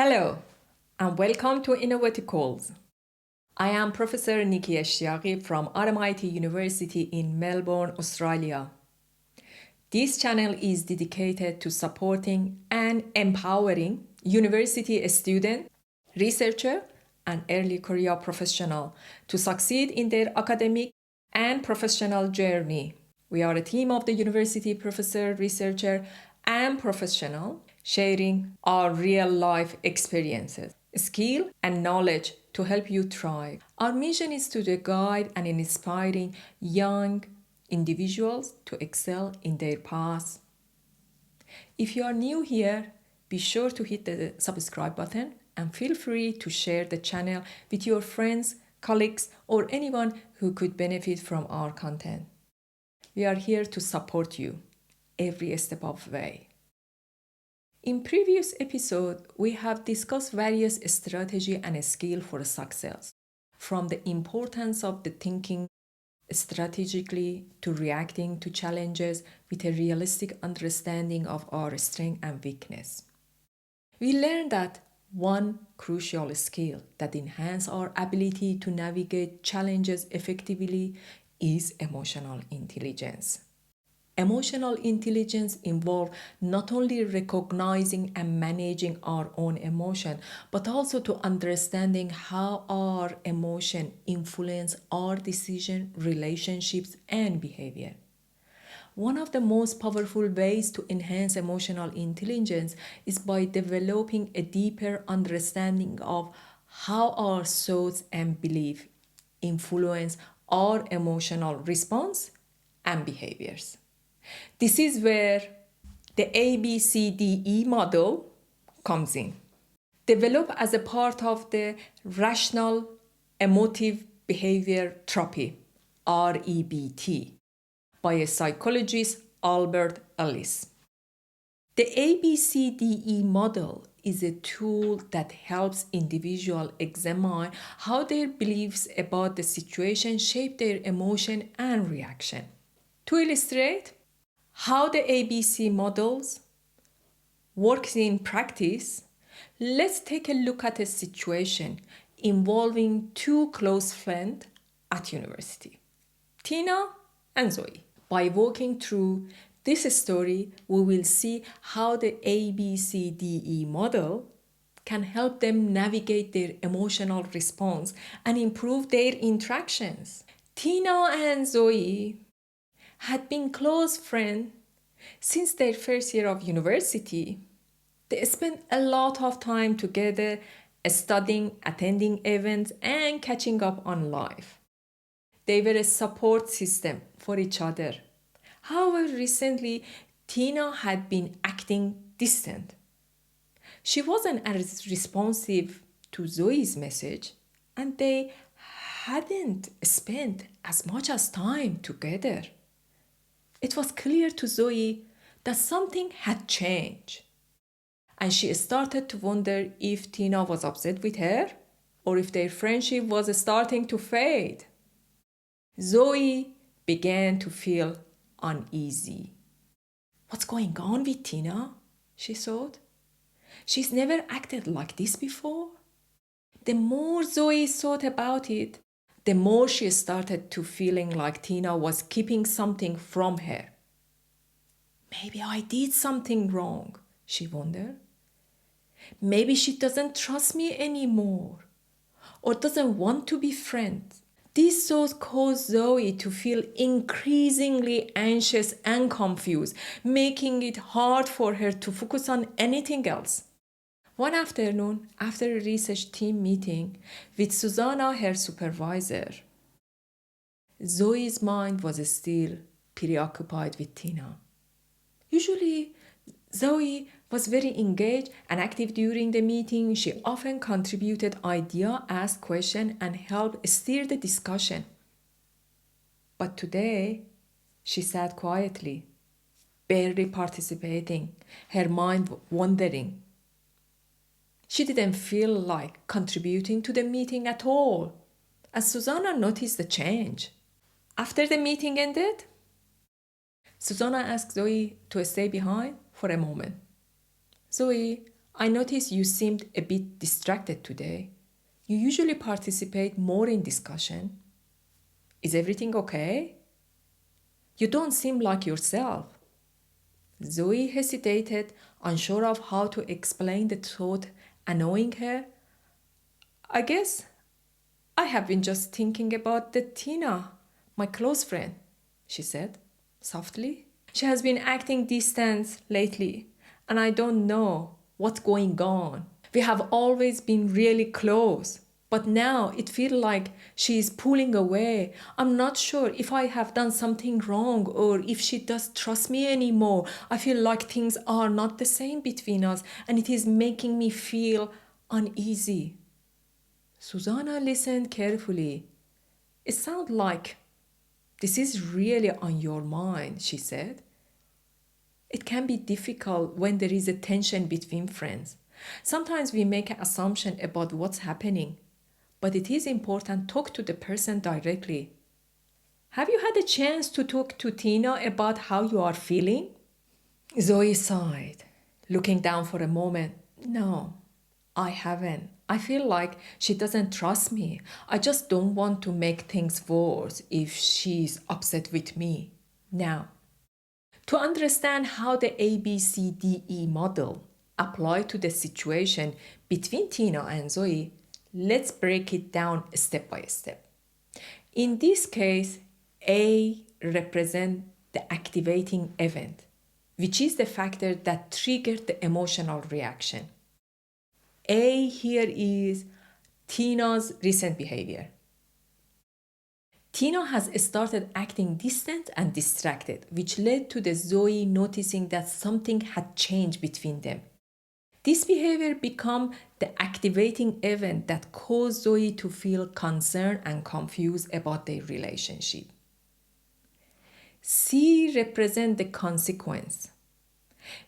Hello, and welcome to Innovative Calls. I am Professor Nikki Ashtiaqi from RMIT University in Melbourne, Australia. This channel is dedicated to supporting and empowering university students, researchers, and early career professionals to succeed in their academic and professional journey. We are a team of the university professor, researcher, and professional sharing our real-life experiences, skill, and knowledge to help you thrive. Our mission is to guide and inspiring young individuals to excel in their paths. If you are new here, be sure to hit the subscribe button and feel free to share the channel with your friends, colleagues, or anyone who could benefit from our content. We are here to support you every step of the way. In previous episode, we have discussed various strategy and skill for success, from the importance of the thinking strategically to reacting to challenges with a realistic understanding of our strength and weakness. We learned that one crucial skill that enhances our ability to navigate challenges effectively is emotional intelligence. Emotional intelligence involves not only recognizing and managing our own emotion, but also to understanding how our emotion influence our decision, relationships, and behavior. One of the most powerful ways to enhance emotional intelligence is by developing a deeper understanding of how our thoughts and beliefs influence our emotional response and behaviors. This is where the ABCDE model comes in. Developed as a part of the Rational Emotive Behaviour Therapy, REBT, by a psychologist Albert Ellis. The ABCDE model is a tool that helps individuals examine how their beliefs about the situation shape their emotion and reaction. To illustrate how the ABC models works in practice, let's take a look at a situation involving two close friends at university, Tina and Zoe. By walking through this story, we will see how the ABCDE model can help them navigate their emotional response and improve their interactions. Tina and Zoe had been close friends since their first year of university. They spent a lot of time together studying, attending events, and catching up on life. They were a support system for each other. However, recently, Tina had been acting distant. She wasn't as responsive to Zoe's message, and they hadn't spent as much as time together. It was clear to Zoe that something had changed, and she started to wonder if Tina was upset with her or if their friendship was starting to fade. Zoe began to feel uneasy. What's going on with Tina? She thought. She's never acted like this before. The more Zoe thought about it, the more she started to feeling like Tina was keeping something from her. Maybe I did something wrong, she wondered. Maybe she doesn't trust me anymore or doesn't want to be friends. These thoughts caused Zoe to feel increasingly anxious and confused, making it hard for her to focus on anything else. One afternoon, after a research team meeting with Susanna, her supervisor, Zoe's mind was still preoccupied with Tina. Usually, Zoe was very engaged and active during the meeting. She often contributed ideas, asked questions, and helped steer the discussion. But today, she sat quietly, barely participating, her mind wandering. She didn't feel like contributing to the meeting at all, as Susanna noticed the change. After the meeting ended, Susanna asked Zoe to stay behind for a moment. Zoe, I noticed you seemed a bit distracted today. You usually participate more in discussion. Is everything okay? You don't seem like yourself. Zoe hesitated, unsure of how to explain the thought annoying her. I guess I have been just thinking about the Tina, my close friend, she said softly. She has been acting distant lately, and I don't know what's going on. We have always been really close, but now it feels like she is pulling away. I'm not sure if I have done something wrong or if she does trust me anymore. I feel like things are not the same between us, and it is making me feel uneasy. Susanna listened carefully. It sounds like this is really on your mind, she said. It can be difficult when there is a tension between friends. Sometimes we make an assumption about what's happening, but it is important to talk to the person directly. Have you had a chance to talk to Tina about how you are feeling? Zoe sighed, looking down for a moment. No, I haven't. I feel like she doesn't trust me. I just don't want to make things worse if she's upset with me. Now, to understand how the ABCDE model apply to the situation between Tina and Zoe, let's break it down step by step. In this case, A represents the activating event, which is the factor that triggered the emotional reaction. A here is Tina's recent behavior. Tina has started acting distant and distracted, which led to the Zoe noticing that something had changed between them. This behavior became the activating event that caused Zoe to feel concerned and confused about their relationship. C represents the consequence,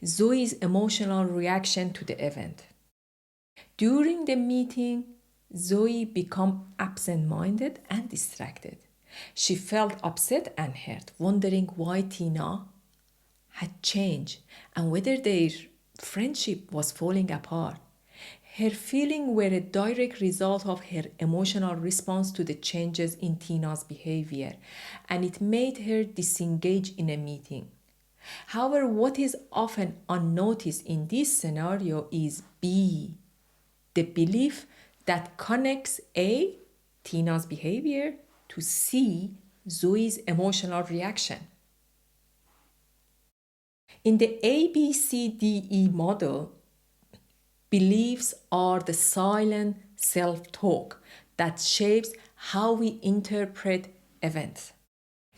Zoe's emotional reaction to the event. During the meeting, Zoe became absent-minded and distracted. She felt upset and hurt, wondering why Tina had changed and whether their friendship was falling apart. Her feelings were a direct result of her emotional response to the changes in Tina's behavior, and it made her disengage in a meeting. However, what is often unnoticed in this scenario is B, the belief that connects A, Tina's behavior, to C, Zoe's emotional reaction. In the ABCDE model, beliefs are the silent self-talk that shapes how we interpret events.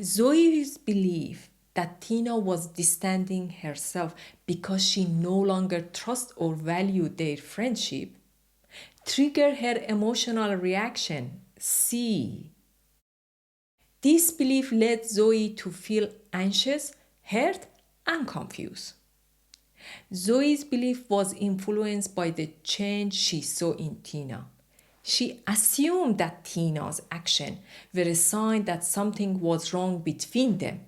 Zoe's belief that Tina was distancing herself because she no longer trusts or valued their friendship triggered her emotional reaction, C. This belief led Zoe to feel anxious, hurt, and confused. Zoe's belief was influenced by the change she saw in Tina. She assumed that Tina's actions were a sign that something was wrong between them.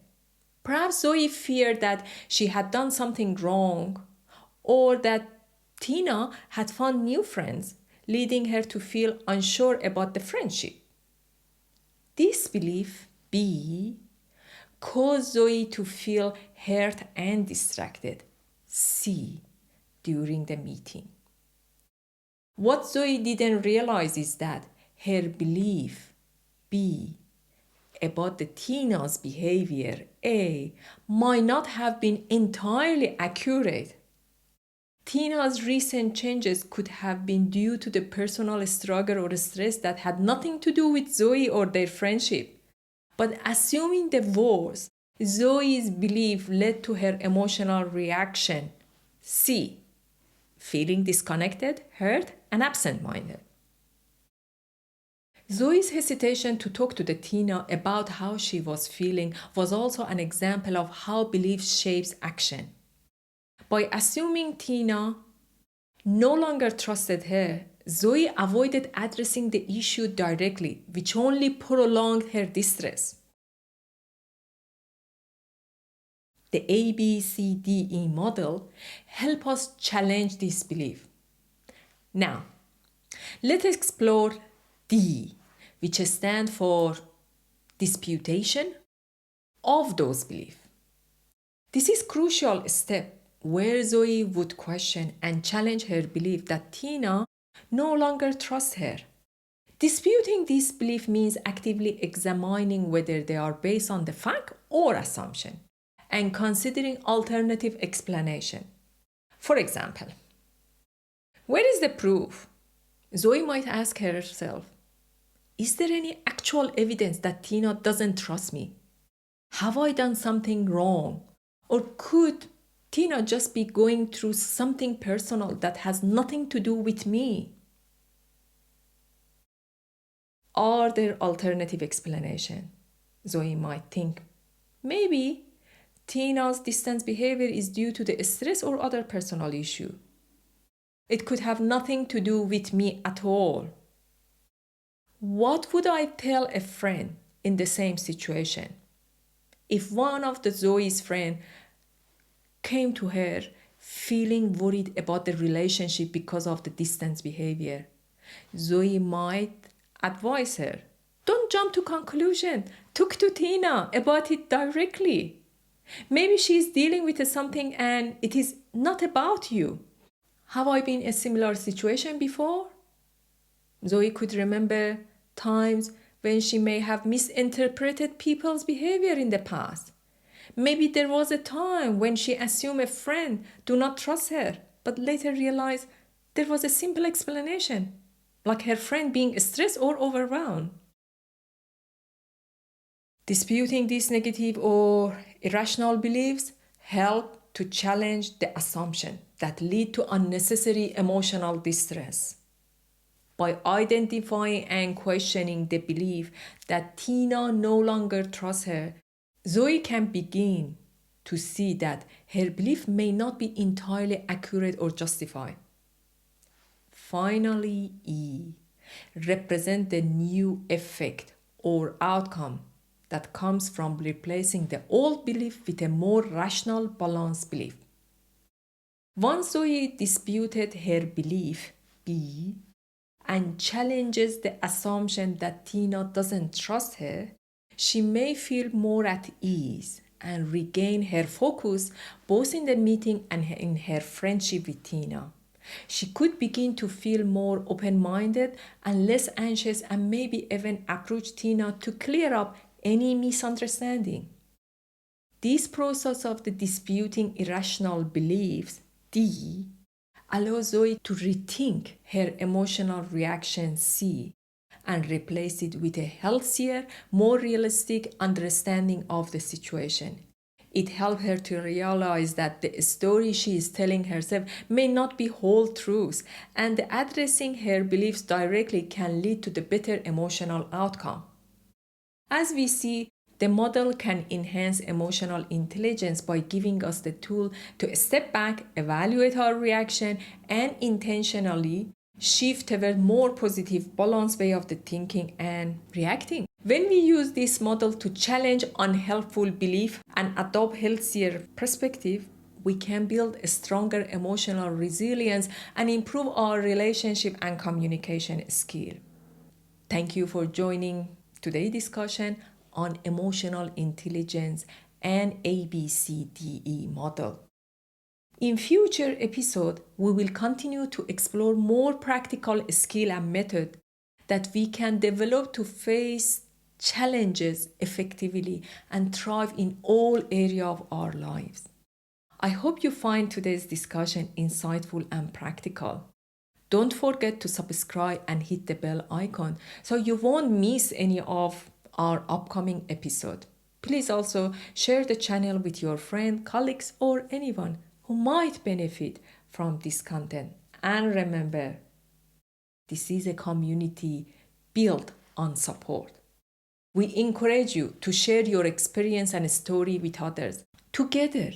Perhaps Zoe feared that she had done something wrong or that Tina had found new friends, leading her to feel unsure about the friendship. This belief, B, caused Zoe to feel hurt and distracted, C, during the meeting. What Zoe didn't realize is that her belief, B, about the Tina's behavior, A, might not have been entirely accurate. Tina's recent changes could have been due to the personal struggle or stress that had nothing to do with Zoe or their friendship. But assuming the worst, Zoe's belief led to her emotional reaction, C, feeling disconnected, hurt, and absent-minded. Zoe's hesitation to talk to the Tina about how she was feeling was also an example of how belief shapes action. By assuming Tina no longer trusted her, Zoe avoided addressing the issue directly, which only prolonged her distress. The ABCDE model helps us challenge this belief. Now, let's explore D, which stands for disputation of those beliefs. This is a crucial step where Zoe would question and challenge her belief that Tina no longer trusts her. Disputing this belief means actively examining whether they are based on the fact or assumption and considering alternative explanation. For example, where is the proof? Zoe might ask herself, is there any actual evidence that Tina doesn't trust me? Have I done something wrong? Or could Tina just be going through something personal that has nothing to do with me? Are there alternative explanations? Zoe might think, maybe Tina's distance behavior is due to the stress or other personal issue. It could have nothing to do with me at all. What would I tell a friend in the same situation? If one of the Zoe's friends came to her feeling worried about the relationship because of the distance behavior, Zoe might advise her, don't jump to conclusion. Talk to Tina about it directly. Maybe she's dealing with something and it is not about you. Have I been in a similar situation before? Zoe could remember times when she may have misinterpreted people's behavior in the past. Maybe there was a time when she assumed a friend do not trust her, but later realized there was a simple explanation, like her friend being stressed or overwhelmed. Disputing these negative or irrational beliefs help to challenge the assumption that lead to unnecessary emotional distress. By identifying and questioning the belief that Tina no longer trusts her, Zoe can begin to see that her belief may not be entirely accurate or justified. Finally, E represents the new effect or outcome that comes from replacing the old belief with a more rational, balanced belief. Once Zoe disputed her belief, B, and challenges the assumption that Tina doesn't trust her, she may feel more at ease and regain her focus both in the meeting and in her friendship with Tina. She could begin to feel more open-minded and less anxious and maybe even approach Tina to clear up any misunderstanding. This process of the disputing irrational beliefs, D, allows Zoe to rethink her emotional reaction C and replace it with a healthier, more realistic understanding of the situation. It helps her to realize that the story she is telling herself may not be whole truth, and addressing her beliefs directly can lead to the better emotional outcome. As we see, the model can enhance emotional intelligence by giving us the tool to step back, evaluate our reaction, and intentionally shift toward more positive, balanced way of the thinking and reacting. When we use this model to challenge unhelpful belief and adopt healthier perspective, we can build a stronger emotional resilience and improve our relationship and communication skill. Thank you for joining today's discussion on emotional intelligence and ABCDE model. In future episodes, we will continue to explore more practical skill and method that we can develop to face challenges effectively and thrive in all areas of our lives. I hope you find today's discussion insightful and practical. Don't forget to subscribe and hit the bell icon so you won't miss any of our upcoming episode. Please also share the channel with your friends, colleagues, or anyone who might benefit from this content. And remember, this is a community built on support. We encourage you to share your experience and story with others. Together,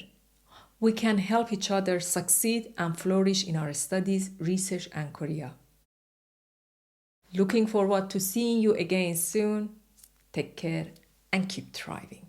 we can help each other succeed and flourish in our studies, research, and career. Looking forward to seeing you again soon. Take care and keep thriving.